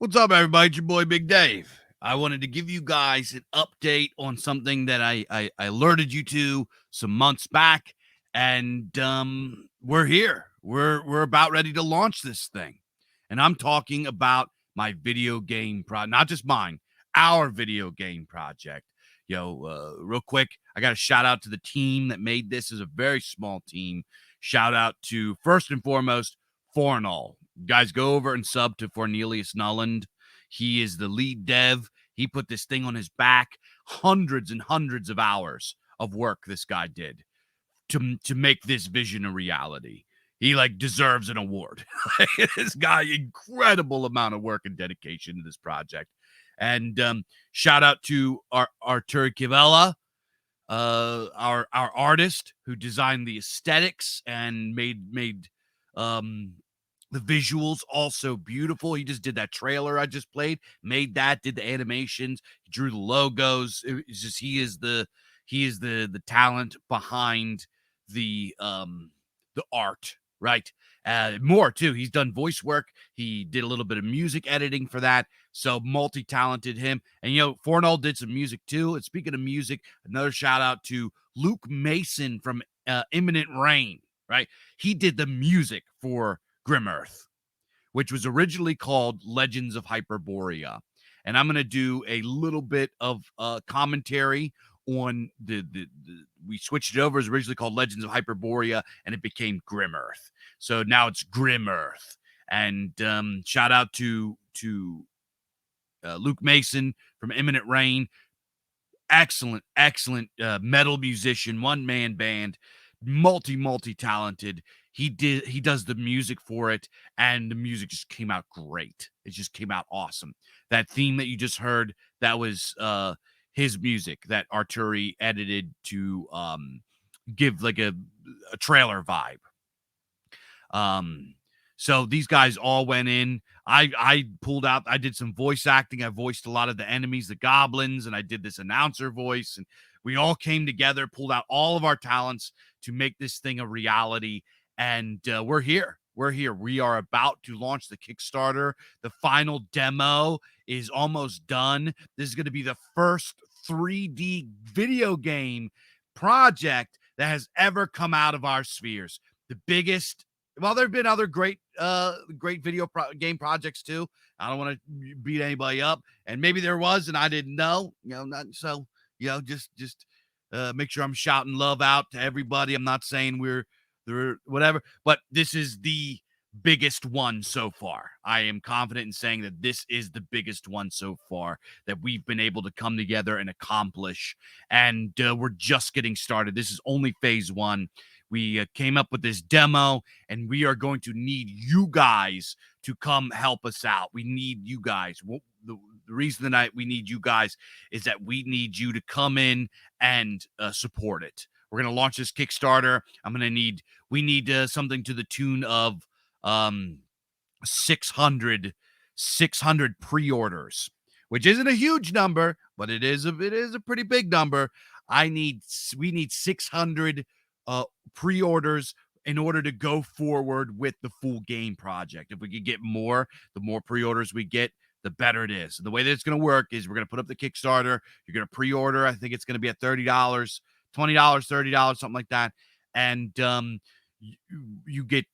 What's up, everybody? It's your boy, Big Dave. I wanted to give you guys an update on something that I alerted you to some months back, and we're here. We're about ready to launch this thing, and I'm talking about my video game project, not just mine, our video game project. Real quick, I got a shout out to the team that made this. Is a very small team. Shout out to first and foremost Fornall. Guys, go over and sub to Cornelius Nulland. He is the lead dev. He put this thing on his back. Hundreds and hundreds of hours of work this guy did to make this vision a reality. He deserves an award. This guy, incredible amount of work and dedication to this project. And shout out to Artur Kivella, our artist who designed the aesthetics and made the visuals also beautiful. He just did that trailer I just played, made that, did the animations, he drew the logos. It's just he is the talent behind the art, right? More too. He's done voice work. He did a little bit of music editing for that. So multi-talented him. And Fornall did some music too. And speaking of music, another shout out to Luke Mason from Imminent Rain, right? He did the music for Grim Earth, which was originally called Legends of Hyperborea. And I'm going to do a little bit of commentary on we switched it over. It was originally called Legends of Hyperborea, and it became Grim Earth. So now it's Grim Earth. And shout out to Luke Mason from Imminent Rain. Excellent metal musician, one-man band, multi-talented. He does the music for it, and the music just came out great. It just came out awesome. That theme that you just heard, that was his music that Arturi edited to give like a trailer vibe. So these guys all went in. I pulled out, I did some voice acting. I voiced a lot of the enemies, the goblins, and I did this announcer voice. And we all came together, pulled out all of our talents to make this thing a reality. And we're here. We're here. We are about to launch the Kickstarter. The final demo is almost done. This is going to be the first 3D video game project that has ever come out of our spheres. The biggest. Well, there have been other great video game projects too. I don't want to beat anybody up, and maybe there was, and I didn't know. Not so. Just make sure I'm shouting love out to everybody. I'm not saying we're whatever, but this is the biggest one so far. I am confident in saying that this is the biggest one so far that we've been able to come together and accomplish. And we're just getting started. This is only phase one. We came up with this demo, and we are going to need you guys to come help us out. We need you guys. The reason that we need you guys is that we need you to come in and support it. We're going to launch this Kickstarter. We need something to the tune of 600 pre-orders, which isn't a huge number, but it is a pretty big number. We need 600 pre-orders in order to go forward with the full game project. If we could get more, the more pre-orders we get, the better it is. So the way that it's going to work is we're going to put up the Kickstarter. You're going to pre-order. I think it's going to be at $30, $20, $30, something like that. And you get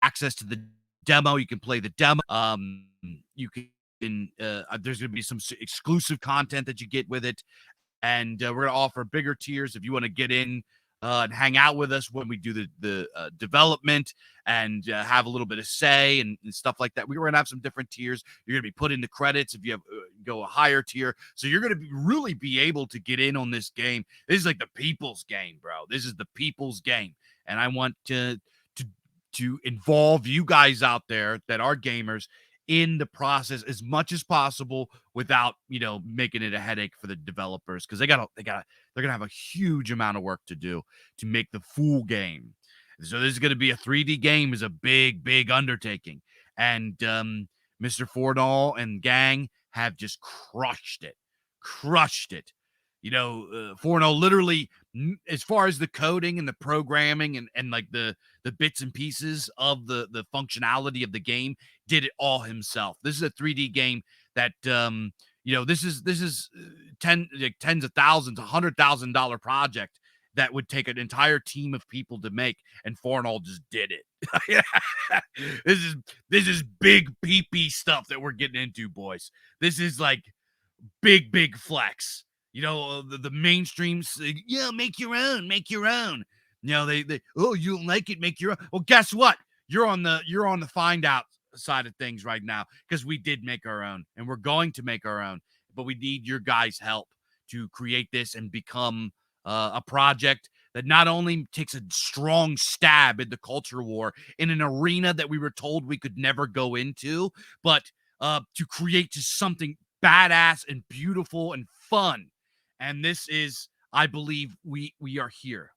access to the demo. You can play the demo. You can there's going to be some exclusive content that you get with it. And we're going to offer bigger tiers if you want to get in and hang out with us when we do the development and have a little bit of say and stuff like that. We're going to have some different tiers. You're going to be put into credits if you have go a higher tier. So you're going to really be able to get in on this game. This is like the people's game, bro. This is the people's game. And I want to involve you guys out there that are gamers in the process as much as possible without making it a headache for the developers, because they're gonna have a huge amount of work to do to make the full game. So this is going to be a 3D game, is a big undertaking, and Mr. Fornall and gang have just crushed it. 4 literally, as far as the coding and the programming and like the bits and pieces of the functionality of the game, did it all himself. This is a 3D game that this is tens of thousands, $100,000 project that would take an entire team of people to make, and Fornall just did it. this is this is big PP stuff that we're getting into, boys. This is like big flex. The mainstreams, yeah, make your own. Oh, you don't like it, make your own. Well, guess what? You're on the find out side of things right now, because we did make our own, and we're going to make our own, but we need your guys' help to create this and become a project that not only takes a strong stab at the culture war in an arena that we were told we could never go into, but to create just something badass and beautiful and fun. And this is, I believe, we are here.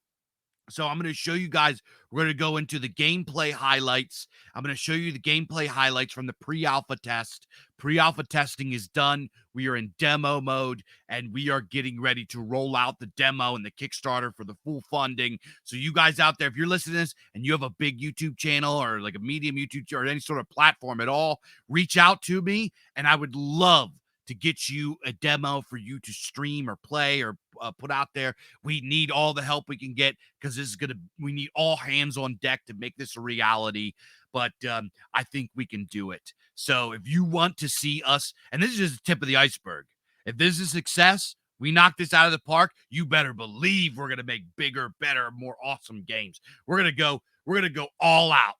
So I'm going to show you guys. We're going to go into the gameplay highlights. I'm going to show you the gameplay highlights from the pre-alpha test. Pre-alpha testing is done. We are in demo mode, and we are getting ready to roll out the demo and the Kickstarter for the full funding. So you guys out there, if you're listening to this and you have a big YouTube channel or like a medium YouTube channel or any sort of platform at all, reach out to me, and I would love to get you a demo for you to stream or play or put out there. We need all the help we can get, because we need all hands on deck to make this a reality. But I think we can do it. So if you want to see us, and this is just the tip of the iceberg, if this is a success, we knock this out of the park, you better believe we're going to make bigger, better, more awesome games. We're going to go all out.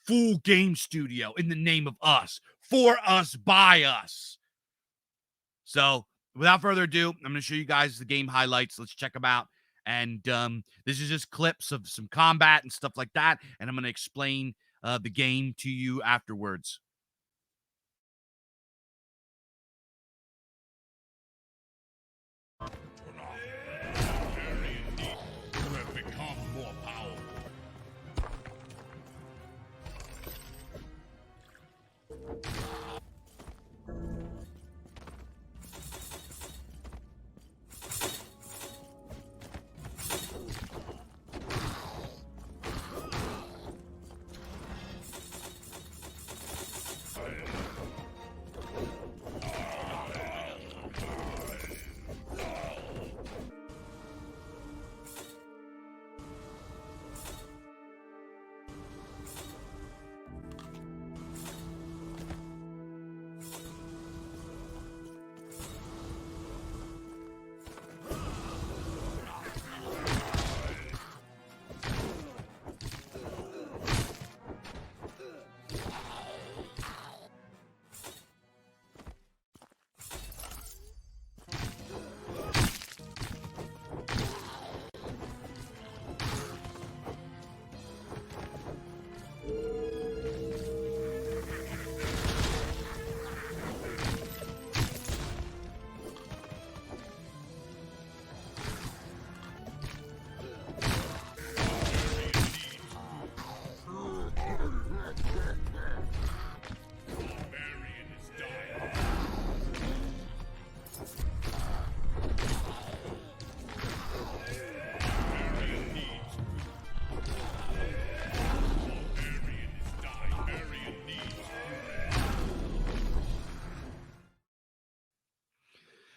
Full game studio in the name of us, for us, by us. So without further ado, I'm going to show you guys the game highlights. Let's check them out. And this is just clips of some combat and stuff like that. And I'm going to explain the game to you afterwards. You have become more powerful.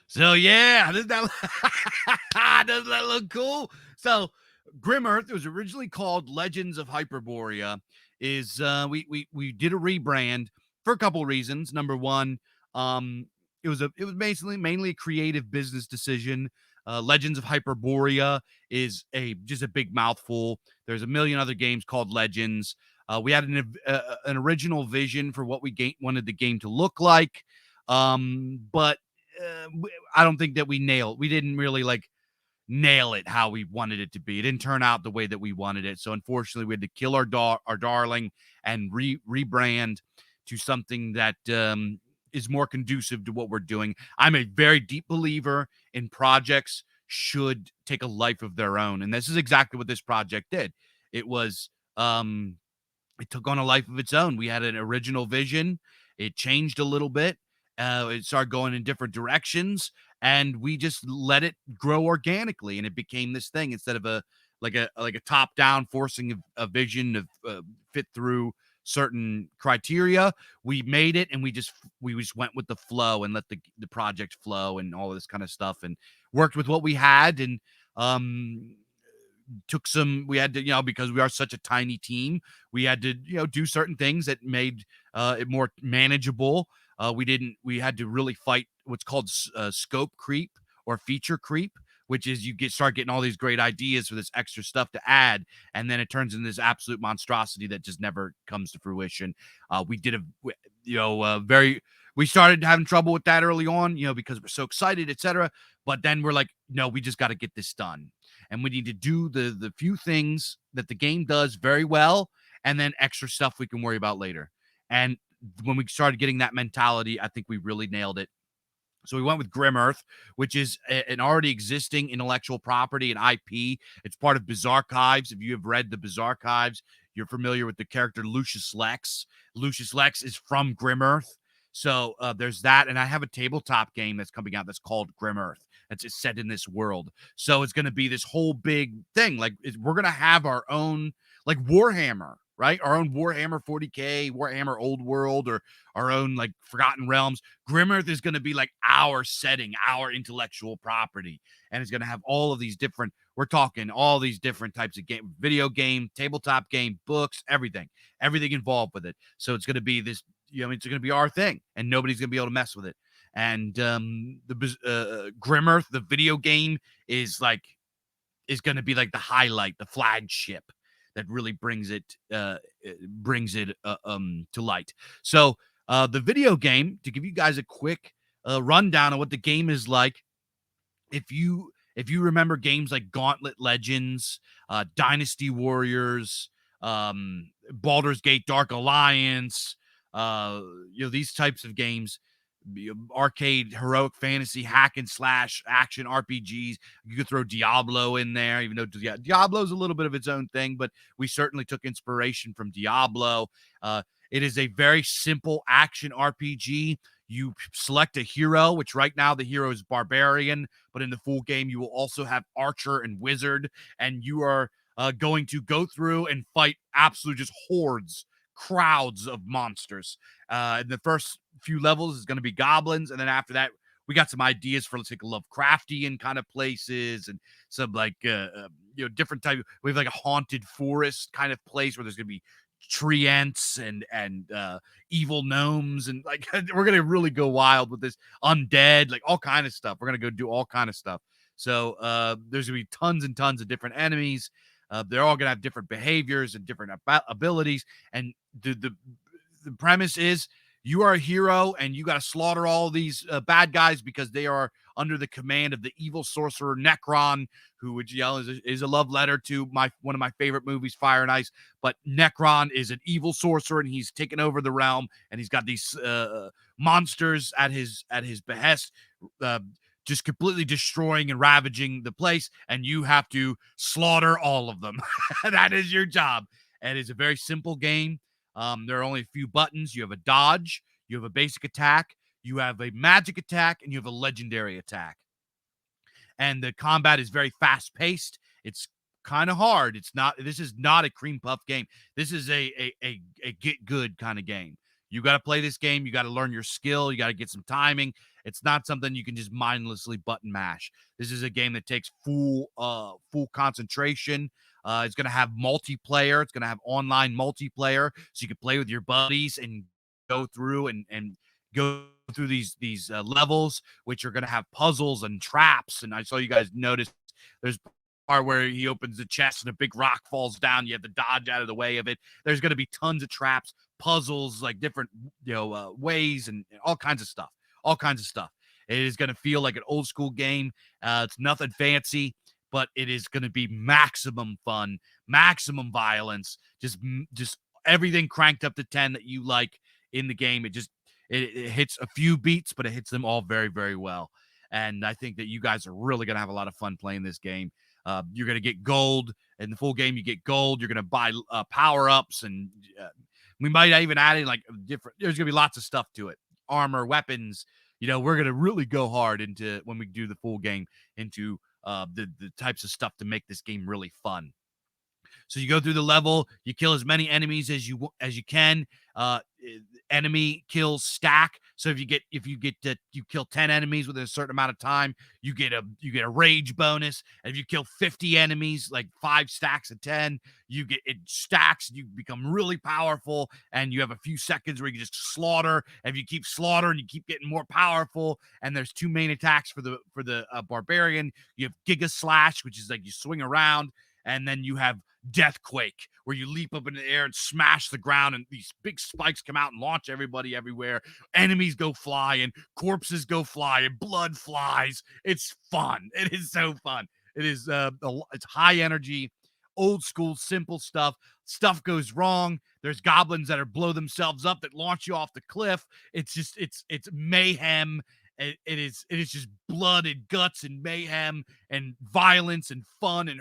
So yeah, doesn't that look cool? So Grim Earth, it was originally called Legends of Hyperborea. Is we did a rebrand for a couple of reasons. Number one, it was basically mainly a creative business decision. Legends of Hyperborea is just a big mouthful. There's a million other games called Legends. We had an original vision for what we wanted the game to look like, but I don't think that we didn't really like nail it how we wanted it to be. It didn't turn out the way that we wanted it. So unfortunately, we had to kill our darling and rebrand to something that is more conducive to what we're doing. I'm a very deep believer in projects should take a life of their own, and this is exactly what this project did. It was it took on a life of its own. We had an original vision. It changed a little bit. It started going in different directions, and we just let it grow organically, and it became this thing instead of a top down forcing a vision of fit through certain criteria. We made it, and we just went with the flow and let the project flow and all of this kind of stuff, and worked with what we had, and um took some we had to, because we are such a tiny team, we had to, do certain things that made it more manageable. We had to really fight what's called scope creep or feature creep, which is you start getting all these great ideas for this extra stuff to add, and then it turns into this absolute monstrosity that just never comes to fruition. We did very we started having trouble with that early on, because we're so excited, etc. But then we're like, no, we just got to get this done, and we need to do the few things that the game does very well, and then extra stuff we can worry about later. And when we started getting that mentality, I think we really nailed it. So we went with Grim Earth, which is an already existing intellectual property and IP. It's part of Bizarchives. If you have read the Bizarchives, you're familiar with the character Lucius Lex. Lucius Lex is from Grim Earth. So there's that. And I have a tabletop game that's coming out that's called Grim Earth. It's set in this world. So it's going to be this whole big thing. Like, we're going to have our own, like Warhammer, right? Our own Warhammer 40K, Warhammer Old World, or our own like Forgotten Realms. Grim Earth is going to be like our setting, our intellectual property. And it's going to have all of these different, we're talking all these different types of game, video game, tabletop game, books, everything involved with it. So it's going to be this, it's going to be our thing, and nobody's going to be able to mess with it. And the Grim Earth, the video game, is going to be like the highlight, the flagship that really brings it to light. So the video game, to give you guys a quick rundown of what the game is like, if you remember games like Gauntlet Legends, Dynasty Warriors, Baldur's Gate Dark Alliance, these types of games, arcade heroic fantasy hack and slash action RPGs. You could throw Diablo in there, even though Diablo's a little bit of its own thing, but we certainly took inspiration from Diablo. It is a very simple action RPG. You select a hero, which right now the hero is barbarian, but in the full game you will also have archer and wizard, and you are going to go through and fight absolute just hordes, crowds of monsters. In the first few levels is going to be goblins, and then after that we got some ideas for, let's take, Lovecraftian kind of places, and some like different type. We have like a haunted forest kind of place where there's going to be tree ants and evil gnomes, and like we're gonna really go wild with this, undead, like all kind of stuff. We're gonna go do all kind of stuff. So there's gonna be tons and tons of different enemies. They're all gonna have different behaviors and different abilities, and the premise is you are a hero and you got to slaughter all these bad guys because they are under the command of the evil sorcerer Necron, who would yell is a love letter to one of my favorite movies, Fire and Ice. But Necron is an evil sorcerer, and he's taken over the realm, and he's got these monsters at his behest, just completely destroying and ravaging the place, and you have to slaughter all of them. That is your job. And it's a very simple game. There are only a few buttons. You have a dodge, you have a basic attack, you have a magic attack, and you have a legendary attack. And the combat is very fast paced. It's kind of hard. This is not a cream puff game. This is a get good kind of game. You got to play this game. You got to learn your skill. You got to get some timing. It's not something you can just mindlessly button mash. This is a game that takes full concentration. It's going to have multiplayer. It's going to have online multiplayer, so you can play with your buddies and go through and go through these levels, which are going to have puzzles and traps. And I saw you guys notice there's a part where he opens the chest and a big rock falls down. You have to dodge out of the way of it. There's going to be tons of traps, puzzles, like different ways, and all kinds of stuff. All kinds of stuff. It is going to feel like an old school game. It's nothing fancy, but it is going to be maximum fun, maximum violence, just everything cranked up to 10 that you like in the game. It hits a few beats, but it hits them all very, very well. And I think that you guys are really going to have a lot of fun playing this game. You're going to get gold in the full game. You get gold. You're going to buy power-ups, and we might even add in like different, there's going to be lots of stuff to it. Armor, weapons, we're gonna really go hard into when we do the full game into the types of stuff to make this game really fun. So you go through the level, you kill as many enemies as you can. Enemy kills stack. So you kill 10 enemies within a certain amount of time, you get a rage bonus. And if you kill 50 enemies, like 5 stacks of 10, it stacks, you become really powerful, and you have a few seconds where you can just slaughter. If you keep slaughtering, you keep getting more powerful. And there's two main attacks for the barbarian. You have Giga Slash, which is like you swing around, and then you have Deathquake, where you leap up in the air and smash the ground, and these big spikes come out and launch everybody everywhere. Enemies go flying, corpses go flying, blood flies. It's fun. It is so fun. It is it's high energy, old school, simple stuff. Stuff goes wrong. There's goblins that are blow themselves up that launch you off the cliff. It's mayhem. It is just blood and guts and mayhem and violence and fun and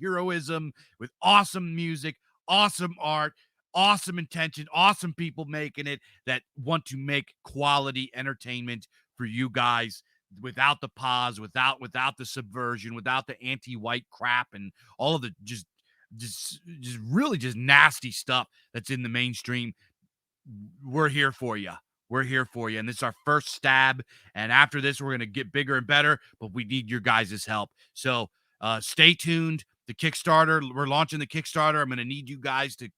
heroism with awesome music, awesome art, awesome intention, awesome people making it that want to make quality entertainment for you guys without the pause, without the subversion, without the anti-white crap and all of the just really just nasty stuff that's in the mainstream. We're here for you. We're here for you. And this is our first stab. And after this, we're going to get bigger and better, but we need your guys' help. So stay tuned. The Kickstarter, we're launching the Kickstarter. I'm going to need you guys to,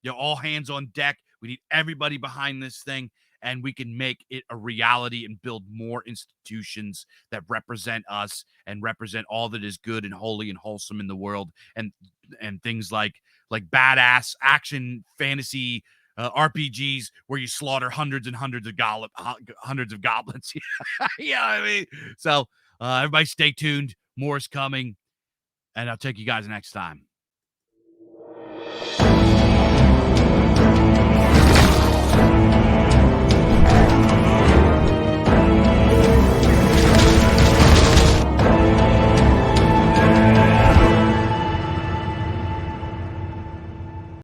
all hands on deck. We need everybody behind this thing, and we can make it a reality and build more institutions that represent us and represent all that is good and holy and wholesome in the world. And things like badass action fantasy RPGs where you slaughter hundreds and hundreds of goblins. Yeah, I mean, so everybody stay tuned. More is coming, and I'll take you guys next time.